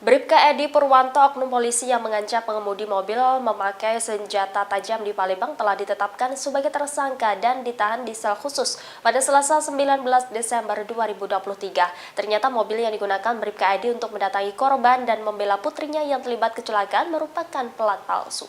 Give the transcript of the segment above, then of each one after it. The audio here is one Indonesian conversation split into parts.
Bribka Edi Purwanto, oknum polisi yang mengancam pengemudi mobil memakai senjata tajam di Palembang telah ditetapkan sebagai tersangka dan ditahan di sel khusus pada Selasa 19 Desember 2023. Ternyata mobil yang digunakan Bribka Edi untuk mendatangi korban dan membela putrinya yang terlibat kecelakaan merupakan plat palsu.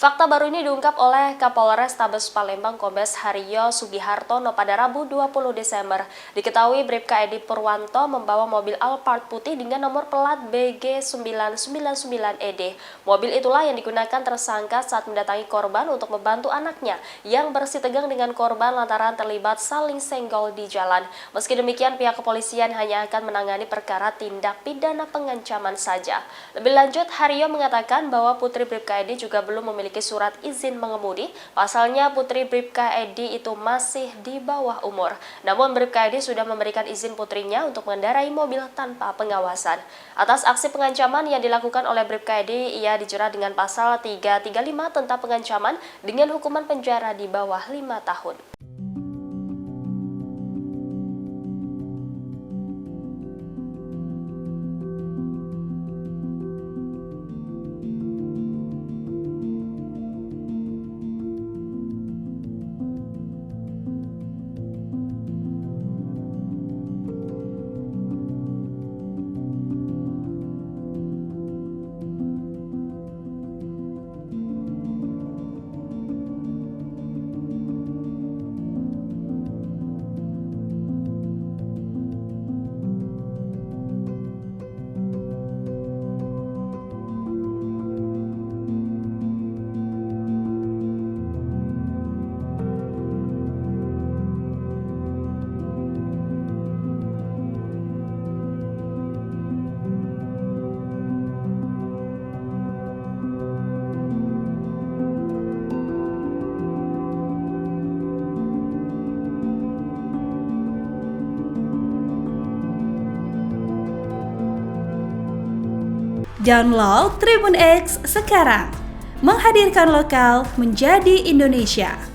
Fakta baru ini diungkap oleh Kapolres Tabes Palembang Kombes Haryo Sugihartono pada Rabu 20 Desember. Diketahui Bribka Edi Purwanto membawa mobil Alphard putih dengan nomor plat BG999ED. Mobil itulah yang digunakan tersangka saat mendatangi korban untuk membantu anaknya yang bersitegang dengan korban lantaran terlibat saling senggol di jalan. Meski demikian, pihak kepolisian hanya akan menangani perkara tindak pidana pengancaman saja. Lebih lanjut, Haryo mengatakan bahwa putri Bribka Edi juga belum memiliki surat izin mengemudi. Pasalnya putri Bribka Edi itu masih di bawah umur. Namun Bribka Edi sudah memberikan izin putrinya untuk mengendarai mobil tanpa pengawasan. Atas aksi pengancaman yang dilakukan oleh Bribka Edi, ia dijerat dengan pasal 335 tentang pengancaman dengan hukuman penjara di bawah 5 tahun. Download Tribun X sekarang, menghadirkan lokal menjadi Indonesia.